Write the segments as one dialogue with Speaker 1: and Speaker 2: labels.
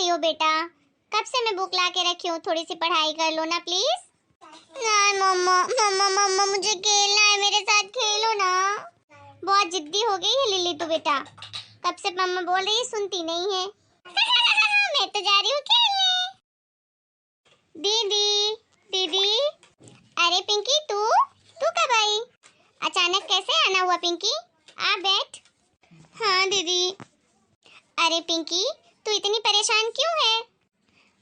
Speaker 1: रही हो बेटा? कब से मैं बुक ला के रखी हूँ, थोड़ी सी पढ़ाई कर लो ना प्लीज। नहीं मम्मा, मम्मा मम्मा मुझे खेलना है, मेरे साथ खेलो ना। बहुत जिद्दी हो गई है लिली तो बेटा, कब से मम्मा बोल रही है सुनती नहीं है। मैं तो जा रही हूँ खेलने। दीदी, दीदी। अरे पिंकी तू तू कब आई? अचानक कैसे आना हुआ पिंकी? आ बैठ। हाँ दीदी। अरे पिंकी तू इतनी परेशान क्यों है?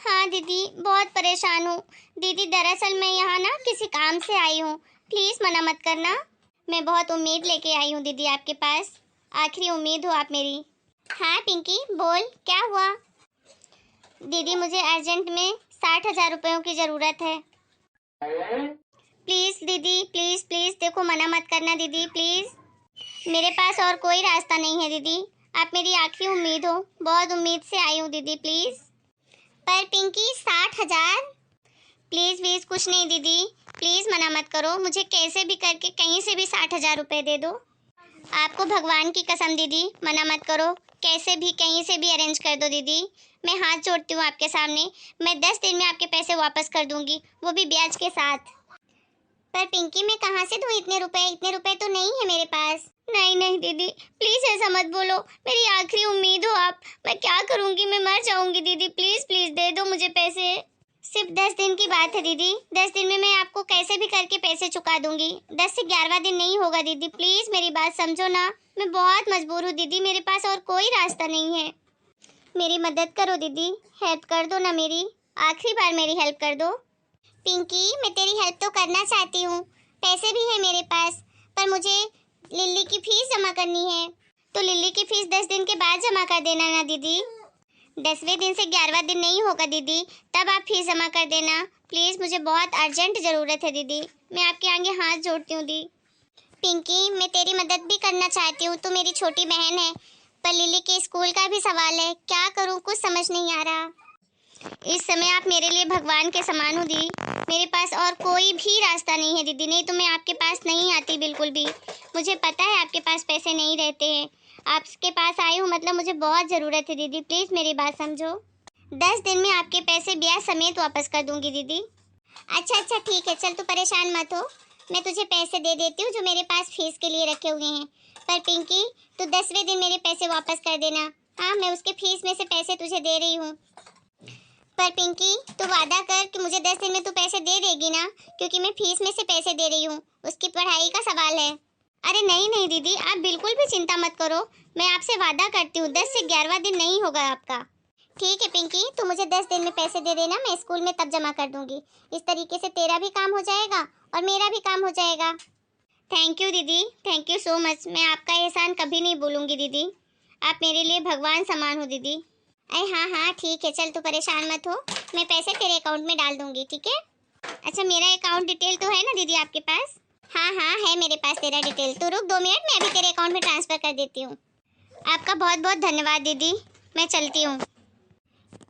Speaker 1: हाँ दीदी बहुत परेशान हूँ। दीदी दरअसल मैं यहाँ ना किसी काम से आई हूँ, प्लीज मना मत करना। मैं बहुत उम्मीद लेके आई हूँ दीदी आपके पास, आखिरी उम्मीद हो आप मेरी। हाँ पिंकी बोल क्या हुआ? दीदी मुझे अर्जेंट में 60,000 रुपयों की ज़रूरत है। प्लीज़ दीदी प्लीज़ प्लीज़, देखो मना मत करना दीदी प्लीज़। मेरे पास और कोई रास्ता नहीं है दीदी, आप मेरी आखिरी उम्मीद हो, बहुत उम्मीद से आई हूँ दीदी प्लीज़। पर पिंकी 60,000? प्लीज़ प्लीज़ कुछ नहीं दीदी, प्लीज़ मना मत करो, मुझे कैसे भी करके कहीं से भी 60,000 रुपये दे दो। आपको भगवान की कसम दीदी मना मत करो, कैसे भी कहीं से भी अरेंज कर दो दीदी। मैं हाथ जोड़ती हूँ आपके सामने, मैं 10 दिन में आपके पैसे वापस कर दूंगी, वो भी ब्याज के साथ। पर पिंकी मैं कहाँ से दूँ इतने रुपए तो नहीं है मेरे पास। नहीं नहीं दीदी प्लीज़ ऐसा मत बोलो, मेरी आखिरी उम्मीद हो आप। मैं क्या करूँगी, मैं मर जाऊँगी दीदी, प्लीज़ प्लीज़ दे दो मुझे पैसे। सिर्फ 10 दिन की बात है दीदी, 10 दिन में मैं आपको कैसे भी करके पैसे चुका दूंगी। 10 से 11वां दिन नहीं होगा दीदी, प्लीज़ मेरी बात समझो ना। मैं बहुत मजबूर हूँ दीदी, मेरे पास और कोई रास्ता नहीं है। मेरी मदद करो दीदी, हेल्प कर दो ना मेरी, आखिरी बार मेरी हेल्प कर दो। पिंकी मैं तेरी हेल्प तो करना चाहती हूँ, पैसे भी है मेरे पास, पर मुझे लिल्ली की फीस जमा करनी है। तो लिल्ली की फीस 10 दिन के बाद जमा कर देना ना दीदी। 10वें दिन से 11वां दिन नहीं होगा दीदी, तब आप फीस जमा कर देना प्लीज़, मुझे बहुत अर्जेंट ज़रूरत है दीदी, मैं आपके आगे हाथ जोड़ती हूँ दी। पिंकी मैं तेरी मदद भी करना चाहती हूँ, तू मेरी छोटी बहन है, पर लिली के स्कूल का भी सवाल है, क्या करूँ कुछ समझ नहीं आ रहा। इस समय आप मेरे लिए भगवान के समान हो दी, मेरे पास और कोई भी रास्ता नहीं है दीदी, नहीं तो मैं आपके पास नहीं आती बिल्कुल भी। मुझे पता है आपके पास पैसे नहीं रहते हैं, आपके पास आई हूँ मतलब मुझे बहुत ज़रूरत है दीदी, प्लीज़ मेरी बात समझो। 10 दिन में आपके पैसे ब्याज समेत वापस कर दूंगी दीदी। अच्छा ठीक है, चल तू परेशान मत हो, मैं तुझे पैसे दे देती हूँ जो मेरे पास फीस के लिए रखे हुए हैं। पर पिंकी तू 10वें दिन मेरे पैसे वापस कर देना। हाँ मैं उसके फीस में से पैसे तुझे दे रही हूँ, पर पिंकी तू वादा कर कि मुझे 10 दिन में तू पैसे दे देगी ना, क्योंकि मैं फीस में से पैसे दे रही हूँ, उसकी पढ़ाई का सवाल है। अरे नहीं नहीं दीदी आप बिल्कुल भी चिंता मत करो, मैं आपसे वादा करती हूँ 10 से 11वां दिन नहीं होगा आपका। ठीक है पिंकी तू मुझे 10 दिन में पैसे दे देना, मैं स्कूल में तब जमा कर दूंगी, इस तरीके से तेरा भी काम हो जाएगा और मेरा भी काम हो जाएगा। थैंक यू दीदी, थैंक यू सो मच, मैं आपका एहसान कभी नहीं भूलूंगी दीदी, आप मेरे लिए भगवान समान हो दीदी। अरे हाँ ठीक है, चल तू परेशान मत हो, मैं पैसे तेरे अकाउंट में डाल दूंगी ठीक है। अच्छा मेरा अकाउंट डिटेल तो है ना दीदी आपके पास? हाँ है मेरे पास तेरा डिटेल, तो रुक 2 मिनट मैं अभी तेरे अकाउंट में ट्रांसफ़र कर देती हूँ। आपका बहुत बहुत धन्यवाद दीदी, मैं चलती हूँ।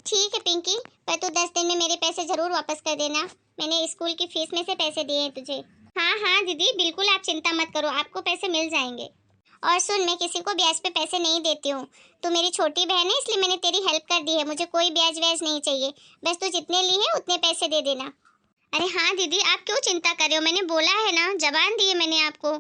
Speaker 1: ठीक है पिंकी, पर तू 10 दिन में मेरे पैसे ज़रूर वापस कर देना, मैंने स्कूल की फ़ीस में से पैसे दिए हैं तुझे। हाँ दीदी बिल्कुल आप चिंता मत करो, आपको पैसे मिल जाएंगे। और सुन मैं किसी को ब्याज पे पैसे नहीं देती हूँ, तू मेरी छोटी बहन है इसलिए मैंने तेरी हेल्प कर दी है, मुझे कोई ब्याज व्याज नहीं चाहिए, बस तू जितने लिए हैं उतने पैसे दे देना। अरे हाँ दीदी आप क्यों चिंता कर रहे हो, मैंने बोला है ना, जबान दी है मैंने आपको,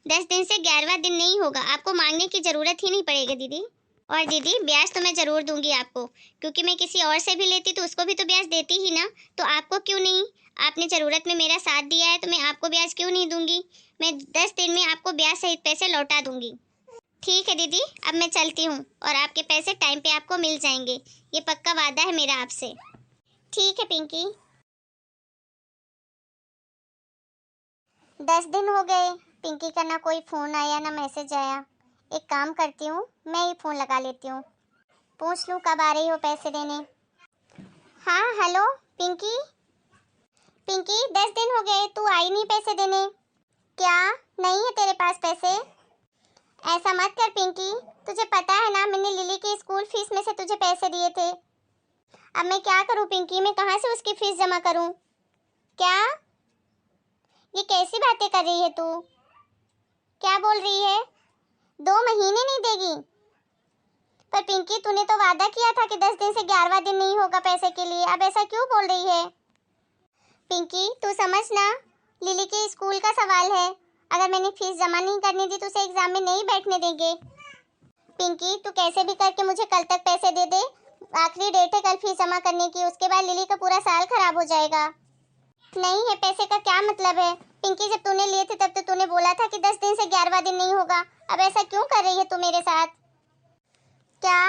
Speaker 1: 10 दिन से 11वां दिन नहीं होगा, आपको मांगने की ज़रूरत ही नहीं पड़ेगी दीदी। और दीदी ब्याज तो मैं ज़रूर दूंगी आपको, क्योंकि मैं किसी और से भी लेती तो उसको भी तो ब्याज देती ही ना, तो आपको क्यों नहीं, आपने ज़रूरत में मेरा साथ दिया है तो मैं आपको ब्याज क्यों नहीं दूंगी, मैं 10 दिन में आपको ब्याज सहित पैसे लौटा दूंगी। ठीक है दीदी अब मैं चलती हूँ, और आपके पैसे टाइम पे आपको मिल जाएंगे, ये पक्का वादा है मेरा आपसे। ठीक है पिंकी। 10 दिन हो गए, पिंकी का ना कोई फ़ोन आया ना मैसेज आया, एक काम करती हूँ मैं ही फ़ोन लगा लेती हूँ, पूछ लूँ कब आ रही हो पैसे देने। हाँ हेलो पिंकी, पिंकी 10 दिन हो गए तू आई नहीं पैसे देने, क्या नहीं है तेरे पास पैसे? ऐसा मत कर पिंकी, तुझे पता है ना मैंने लिली की स्कूल फीस में से तुझे पैसे दिए थे, अब मैं क्या करूँ पिंकी, मैं कहाँ से उसकी फीस जमा करूँ? क्या ये कैसी बातें कर रही है तू, क्या बोल रही है? 2 महीने नहीं देगी? पर पिंकी तूने तो वादा किया था कि 10 दिन से 11वां दिन नहीं होगा पैसे के लिए, अब ऐसा क्यों बोल रही है? पिंकी तू समझ ना, लिली के स्कूल का सवाल है। अगर मैंने फीस जमा नहीं करने दी तो उसे एग्जाम में नहीं बैठने देंगे। पिंकी तू कैसे भी करके मुझे कल तक पैसे दे दे, आखिरी डेट है कल फीस जमा करने की, उसके बाद लिली का पूरा साल खराब हो जाएगा। नहीं है पैसे का क्या मतलब है? पिंकी जब तूने लिए थे तब तो तूने बोला था कि 10 दिन से 11वां दिन नहीं होगा, अब ऐसा क्यों कर रही है तू मेरे साथ? क्या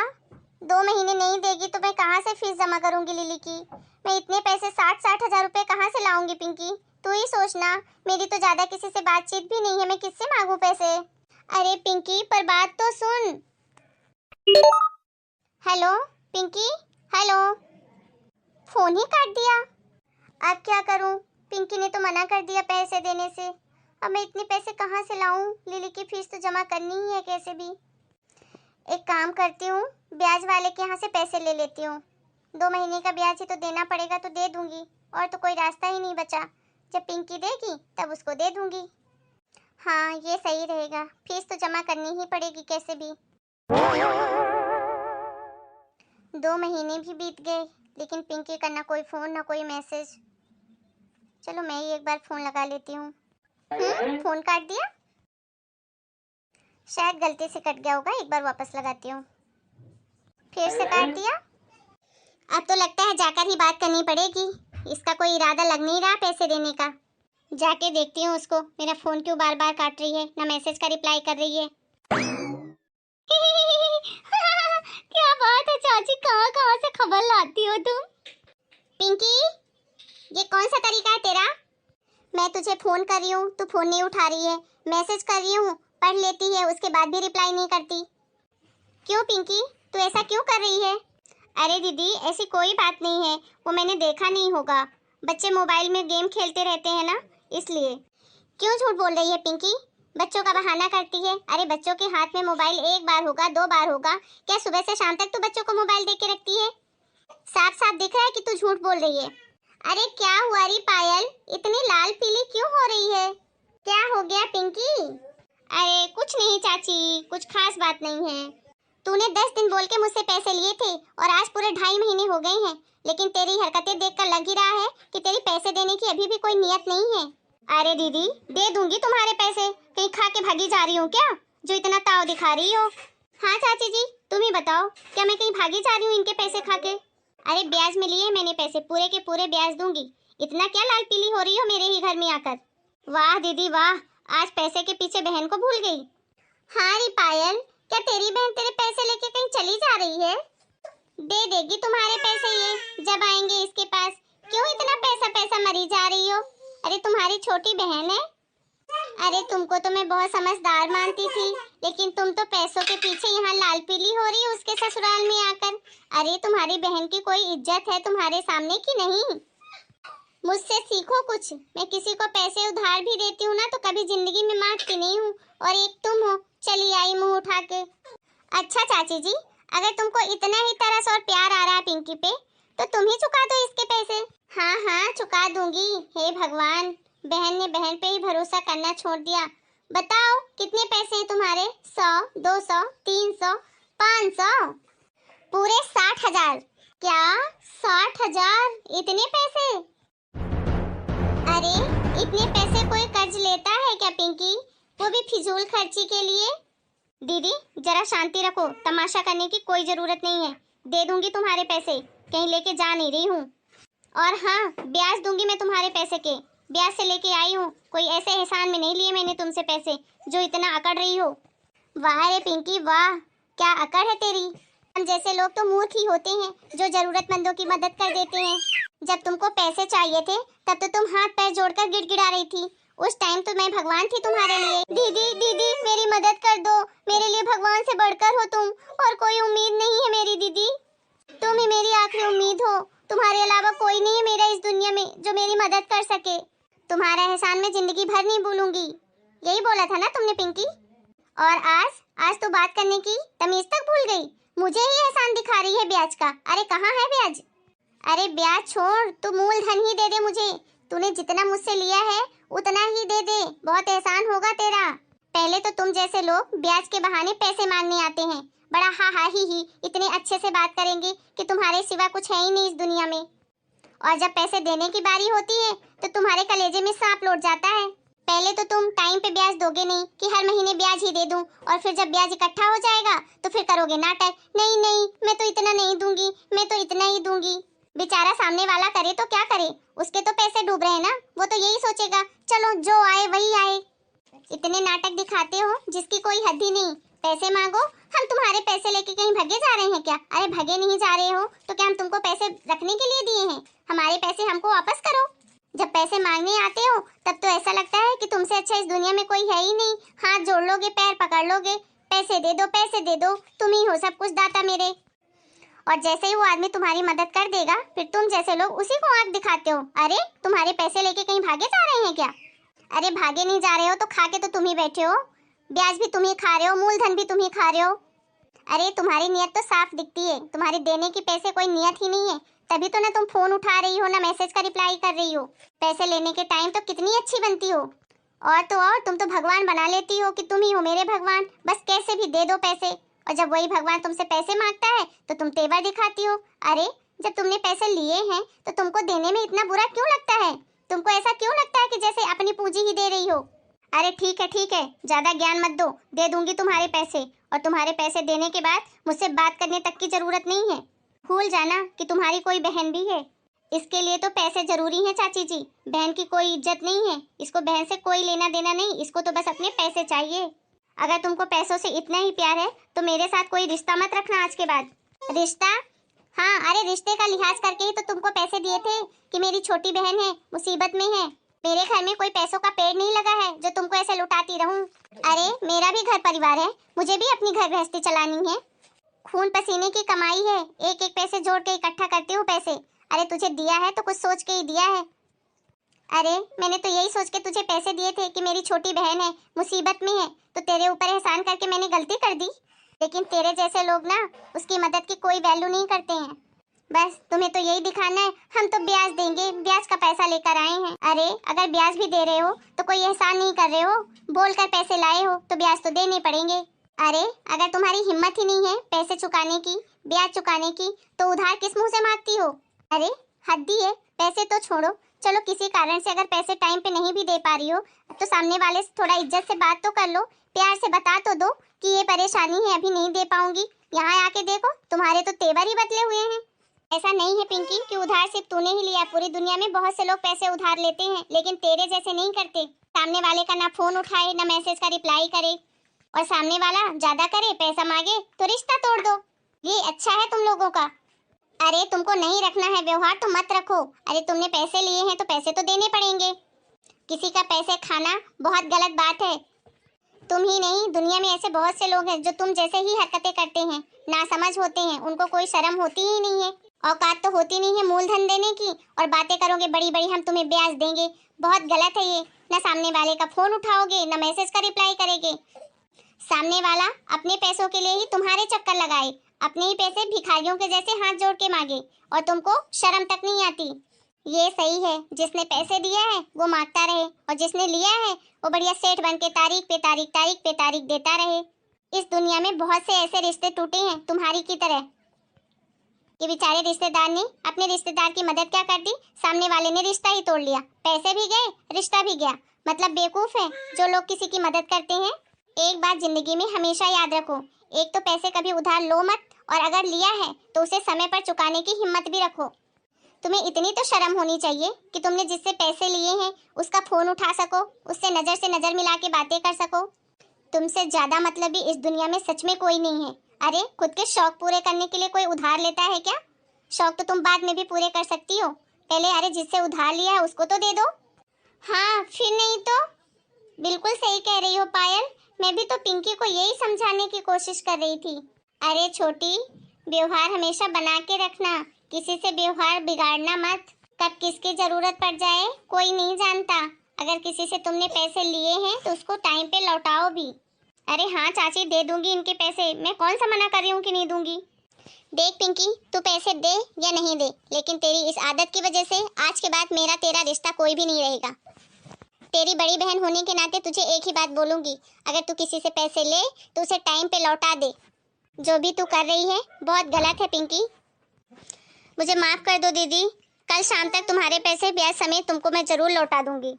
Speaker 1: 2 महीने नहीं देगी तो मैं कहाँ से फीस जमा करूंगी लिली की? मैं इतने पैसे 60-60 हजार रुपए कहाँ से लाऊंगी पिंकी? तू ही सोचना, मेरी तो ज्यादा किसी से बातचीत भी नहीं है, मैं किससे मांगू पैसे? अरे पिंकी पर बात तो सुन। Hello Pinky, hello. फोन ही काट दिया। अब क्या करूं? पिंकी ने तो मना कर दिया पैसे देने से। अब मैं इतने पैसे कहाँ से लाऊं? लिली की फीस तो जमा करनी ही है कैसे भी। एक काम करती हूँ, ब्याज वाले के यहाँ से पैसे ले लेती हूँ। 2 महीने का ब्याज ही तो देना पड़ेगा, तो दे दूंगी, और तो कोई रास्ता ही नहीं बचा। जब पिंकी देगी तब उसको दे दूंगी। हाँ ये सही रहेगा, फीस तो जमा करनी ही पड़ेगी कैसे भी। 2 महीने भी बीत गए लेकिन पिंकी का ना कोई फोन ना कोई मैसेज। चलो मैं ही एक बार फोन लगा लेती हूँ। फोन काट दिया, शायद गलती से कट गया होगा, एक बार वापस लगाती हूँ। फिर से काट दिया। अब तो लगता है जाकर ही बात करनी पड़ेगी, इसका कोई इरादा लग नहीं रहा पैसे देने का। जाके देखती हूँ उसको, मेरा फोन क्यों बार बार काट रही है, ना मैसेज का रिप्लाई कर रही है। क्या बात है चाची, कहाँ कहाँ से खबर लाती हो तुम? पिंकी ये कौन सा तरीका है तेरा? मैं तुझे फोन कर रही हूँ, तू फोन नहीं उठा रही है, मैसेज कर रही हूँ, पढ़ लेती है, उसके बाद भी रिप्लाई नहीं करती। क्यों पिंकी, तू ऐसा क्यों कर रही है? अरे दीदी ऐसी कोई बात नहीं है, वो मैंने देखा नहीं होगा, बच्चे मोबाइल में गेम खेलते रहते हैं ना, इसलिए। क्यों झूठ बोल रही है पिंकी? बच्चों का बहाना करती है। अरे बच्चों के हाथ में मोबाइल 1 बार होगा 2 बार होगा, क्या सुबह से शाम तक तू बच्चों को मोबाइल दे के रखती है? साफ साफ दिख रहा है कि तू झूठ बोल रही है। अरे क्या हुआ री पायल, इतनी लाल पीली क्यों हो रही है? क्या हो गया पिंकी? अरे कुछ नहीं चाची, कुछ खास बात नहीं है। तूने 10 दिन बोल के मुझसे पैसे लिए थे और आज पूरे 2.5 महीने हो गए हैं, लेकिन तेरी हरकतें देखकर लग ही रहा है कि तेरी पैसे देने की अभी भी कोई नियत नहीं है। अरे दीदी दे दूंगी तुम्हारे पैसे, कहीं खा के भागी जा रही हूँ क्या, जो इतना ताव दिखा रही हो? हाँ चाची जी तुम ही बताओ, क्या मैं कहीं भागी जा रही हूँ इनके पैसे खा के? अरे ब्याज में लिए मैंने पैसे, पूरे के पूरे ब्याज दूंगी। इतना क्या लाल पीली हो रही हो मेरे ही घर में आकर? वाह दीदी वाह, आज पैसे के पीछे बहन को भूल गई। हाँ री पायल, क्या तेरी बहन तेरे पैसे लेके कहीं चली जा रही है? दे देगी तुम्हारे पैसे ये जब आएंगे इसके पास। क्यों इतना पैसा पैसा मरी जा रही हो? अरे तुम्हारी छोटी बहन है। अरे तुमको तो मैं बहुत समझदार मानती थी, लेकिन तुम तो पैसों के पीछे यहाँ लाल पीली हो रही हो उसके ससुराल में आकर। अरे तुम्हारी बहन की कोई इज्जत है तुम्हारे सामने की नहीं? मुझसे सीखो कुछ, मैं किसी को पैसे उधार भी देती हूँ ना तो कभी जिंदगी में मांगती नहीं हूँ, और एक तुम हो चली आई मुंह उठा के। अच्छा चाची जी, अगर तुमको इतना ही तरस और प्यार आ रहा है पिंकी पे तो तुम ही चुका दो इसके पैसे। हाँ हाँ चुका दूंगी। हे भगवान, बहन ने बहन पे ही भरोसा करना छोड़ दिया। बताओ कितने पैसे हैं तुम्हारे? 100, 200, 300, 500? पूरे 60,000। क्या 60,000? इतने पैसे? अरे इतने पैसे कोई कर्ज लेता है क्या पिंकी, वो भी फिजूल खर्ची के लिए? दीदी जरा शांति रखो, तमाशा करने की कोई जरूरत नहीं है। दे दूंगी तुम्हारे पैसे, कहीं लेके जा नहीं रही हूँ। और हाँ ब्याज दूंगी मैं तुम्हारे पैसे के, ब्याज से लेके आई हूँ, कोई ऐसे एहसान में नहीं लिए मैंने तुमसे पैसे जो इतना अकड़ रही हो। वाह रे पिंकी वाह, क्या अकड़ है तेरी। हम जैसे लोग तो मूर्ख ही होते हैं जो जरूरतमंदों की मदद कर देते हैं। जब तुमको पैसे चाहिए थे तब तो तुम हाथ पैर जोड़कर गिड़गिड़ा रही थी, उस टाइम तो मैं भगवान थी तुम्हारे लिए। दीदी दीदी मेरी मदद कर दो, मेरे लिए भगवान से बढ़कर हो तुम, और कोई उम्मीद नहीं है मेरी दीदी, तुम ही मेरी आखिरी उम्मीद हो, तुम्हारे अलावा कोई नहीं है मेरा इस दुनिया में जो मेरी मदद कर सके। तुम्हारा एहसान मैं जिंदगी भर नहीं भूलूंगी। यही बोला था ना तुमने पिंकी? और आज तो बात करने की तमीज तक भूल गई, मुझे ही एहसान दिखा रही है ब्याज का। अरे कहाँ है ब्याज? अरे ब्याज छोड़, तू मूलधन ही दे दे मुझे, तूने जितना मुझसे लिया है उतना ही दे दे, बहुत एहसान होगा तेरा। पहले तो तुम जैसे लोग ब्याज के बहाने पैसे मांगने आते हैं, बड़ा हा हा ही इतने अच्छे से बात करेंगे कि तुम्हारे सिवा कुछ है ही नहीं इस दुनिया में। और जब पैसे देने की बारी होती है तो तुम्हारे कलेजे में सांप लौट जाता है। पहले तो तुम टाइम पे ब्याज दोगे नहीं कि हर महीने ब्याज ही दे दूं, और फिर जब ब्याज इकट्ठा हो जाएगा तो फिर करोगे नाटक, नहीं नहीं मैं तो इतना नहीं दूंगी, मैं तो इतना ही दूंगी। बेचारा सामने वाला करे तो क्या करे, उसके तो पैसे डूब रहे हैं ना, वो तो यही सोचेगा चलो जो आए वही आए। इतने नाटक दिखाते हो जिसकी कोई हद ही नहीं। पैसे मांगो, हम तुम्हारे पैसे लेके कहीं भगे जा रहे हैं क्या? अरे भगे नहीं जा रहे हो तो क्या हम तुमको पैसे रखने के लिए दिए हैं? हमारे पैसे हमको वापस करो। जब पैसे मांगने आते हो तब तो ऐसा लगता है कि तुमसे अच्छा इस दुनिया में कोई है ही नहीं। हाथ जोड़ लोगे, पैर पकड़ लोगे, पैसे दे दो, तुम ही हो सब कुछ दाता मेरे। और जैसे ही वो आदमी तुम्हारी मदद कर देगा फिर तुम जैसे लोग उसी को आंख दिखाते हो। अरे तुम्हारे पैसे लेके कहीं भागे जा रहे हैं क्या? अरे भागे नहीं जा रहे हो तो खा के तो तुम ही बैठे हो, ब्याज भी तुम ही खा रहे हो, मूलधन भी तुम ही खा रहे हो। अरे तुम्हारी नियत तो साफ दिखती है, तुम्हारी देने की पैसे कोई नियत ही नहीं है, तभी तो ना तुम फोन उठा रही हो ना मैसेज का रिप्लाई कर रही हो। पैसे लेने के टाइम तो कितनी अच्छी बनती हो, और तो और तुम तो भगवान बना लेती हो कि तुम ही हो मेरे भगवान, बस कैसे भी दे दो पैसे। और जब वही भगवान तुमसे पैसे मांगता है तो तुम तेवर दिखाती हो। अरे जब तुमने पैसे लिए हैं तो तुमको देने में इतना बुरा क्यों लगता है? तुमको ऐसा क्यों लगता है कि जैसे अपनी पूंजी ही दे रही हो? अरे ठीक है, ज्यादा ज्ञान मत दो, दे दूंगी तुम्हारे पैसे, और तुम्हारे पैसे देने के बाद मुझसे बात करने तक की जरूरत नहीं है। भूल जाना कि तुम्हारी कोई बहन भी है, इसके लिए तो पैसे जरूरी हैं चाची जी। बहन की कोई इज्जत नहीं है, इसको बहन से कोई लेना देना नहीं, इसको तो बस अपने पैसे चाहिए। अगर तुमको पैसों से इतना ही प्यार है तो मेरे साथ कोई रिश्ता मत रखना आज के बाद। रिश्ता? हाँ, अरे रिश्ते का लिहाज करके ही तो तुमको पैसे दिए थे कि मेरी छोटी बहन है, मुसीबत में है। मेरे घर में कोई पैसों का पेड़ नहीं लगा है जो तुमको ऐसे लुटाती रहूं। अरे मेरा भी घर परिवार है, मुझे भी अपनी घर गृहस्थी चलानी है, खून पसीने की कमाई है, एक एक पैसे जोड़ के इकट्ठा करती हूँ पैसे। अरे तुझे दिया है तो कुछ सोच के ही दिया है। अरे मैंने तो यही सोच के तुझे पैसे दिए थे कि मेरी छोटी बहन है, मुसीबत में है, तो तेरे ऊपर एहसान करके मैंने गलती कर दी। लेकिन तेरे जैसे लोग ना उसकी मदद की कोई वैल्यू नहीं करते हैं। बस तुम्हें तो यही दिखाना है हम तो ब्याज देंगे, ब्याज का पैसा लेकर आए हैं। अरे अगर ब्याज भी दे रहे हो तो कोई एहसान नहीं कर रहे हो, बोलकर पैसे लाए हो तो ब्याज तो देने पड़ेंगे। अरे अगर तुम्हारी हिम्मत ही नहीं है पैसे चुकाने की, ब्याज चुकाने की, तो उधार किस मुंह से मांगती हो? अरे हद्दी है, पैसे तो छोड़ो, चलो किसी कारण से अगर पैसे टाइम पे नहीं भी दे पा रही हो तो सामने वाले से थोड़ा इज्जत से बात तो कर लो, प्यार से बता तो दो कि ये परेशानी है, अभी नहीं दे पाऊंगी। यहाँ आके देखो तुम्हारे तो तेवर ही बदले हुए हैं। ऐसा नहीं है पिंकी कि उधार सिर्फ तूने ही लिया, पूरी दुनिया में बहुत से लोग पैसे उधार लेते हैं लेकिन तेरे जैसे नहीं करते। सामने वाले का ना फोन उठाए ना मैसेज का रिप्लाई करे, और सामने वाला ज्यादा करे पैसा मांगे तो रिश्ता तोड़ दो। ये अच्छा है तुम लोगों का? अरे तुमको नहीं रखना है व्यवहार तो मत रखो। अरे तुमने पैसे लिए हैं तो पैसे तो देने पड़ेंगे। किसी का पैसे खाना बहुत गलत बात है। तुम ही नहीं, दुनिया में ऐसे बहुत से लोग हैं जो तुम जैसे ही हरकतें करते हैं, नासमझ होते हैं, उनको कोई शर्म होती ही नहीं है, औकात तो होती नहीं है मूलधन देने की, और बातें करोगे बड़ी बड़ी हम तुम्हें ब्याज देंगे। बहुत गलत है ये, ना सामने वाले का फोन उठाओगे ना मैसेज का रिप्लाई करेगे। सामने वाला अपने पैसों के लिए ही तुम्हारे चक्कर लगाए, अपने ही पैसे भिखारियों के जैसे हाथ जोड़ के मांगे, और तुमको शर्म तक नहीं आती। ये सही है, जिसने पैसे दिया है वो मांगता रहे, और जिसने लिया है वो बढ़िया सेठ बन के तारीख पे तारीख तारीख पे तारीख देता रहे। इस दुनिया में बहुत से ऐसे रिश्ते टूटे हैं तुम्हारी की तरह। ये बेचारे रिश्तेदार ने अपने रिश्तेदार की मदद क्या कर दी, सामने वाले ने रिश्ता ही तोड़ लिया, पैसे भी गए रिश्ता भी गया। मतलब बेवकूफ है जो लोग किसी की मदद करते हैं। एक बात जिंदगी में हमेशा याद रखो, एक तो पैसे कभी उधार लो मत, और अगर लिया है तो उसे समय पर चुकाने की हिम्मत भी रखो। तुम्हें इतनी तो शर्म होनी चाहिए कि तुमने जिससे पैसे लिए हैं उसका फोन उठा सको, उससे नजर से नजर मिला के बातें कर सको। तुमसे ज्यादा मतलबी इस दुनिया में सच में कोई नहीं है। अरे खुद के शौक पूरे करने के लिए कोई उधार लेता है क्या? शौक तो तुम बाद में भी पूरे कर सकती हो, पहले अरे जिससे उधार लिया है उसको तो दे दो। हाँ फिर नहीं तो। बिल्कुल सही कह रही हो पायल, मैं भी तो पिंकी को यही समझाने की कोशिश कर रही थी। अरे छोटी, व्यवहार हमेशा बना के रखना, किसी से व्यवहार बिगाड़ना मत। कब किसकी जरूरत पड़ जाए कोई नहीं जानता। अगर किसी से तुमने पैसे लिए हैं तो उसको टाइम पे लौटाओ भी। अरे हाँ चाची, दे दूंगी इनके पैसे, मैं कौन सा मना कर रही हूँ कि नहीं दूंगी। देख पिंकी, तू पैसे दे या नहीं दे, लेकिन तेरी इस आदत की वजह से आज के बाद मेरा तेरा रिश्ता कोई भी नहीं रहेगा। तेरी बड़ी बहन होने के नाते तुझे एक ही बात बोलूंगी, अगर तू किसी से पैसे ले तो उसे टाइम पे लौटा दे। जो भी तू कर रही है बहुत गलत है पिंकी। मुझे माफ कर दो दीदी। कल शाम तक तुम्हारे पैसे ब्याज समेत तुमको मैं जरूर लौटा दूंगी।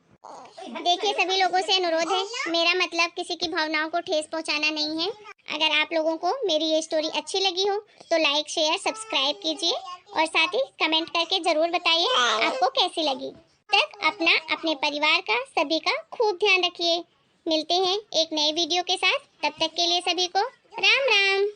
Speaker 1: देखिए सभी लोगों से अनुरोध है, मेरा मतलब किसी की भावनाओं को ठेस पहुंचाना नहीं है। अगर आप लोगों को मेरी ये स्टोरी अच्छी लगी हो तो लाइक शेयर सब्सक्राइब कीजिए और साथ ही कमेंट करके जरूर बताइए आपको कैसी लगी। तक अपना अपने परिवार का सभी का खूब ध्यान रखिए। मिलते हैं एक नए वीडियो के साथ, तब तक के लिए सभी को राम राम।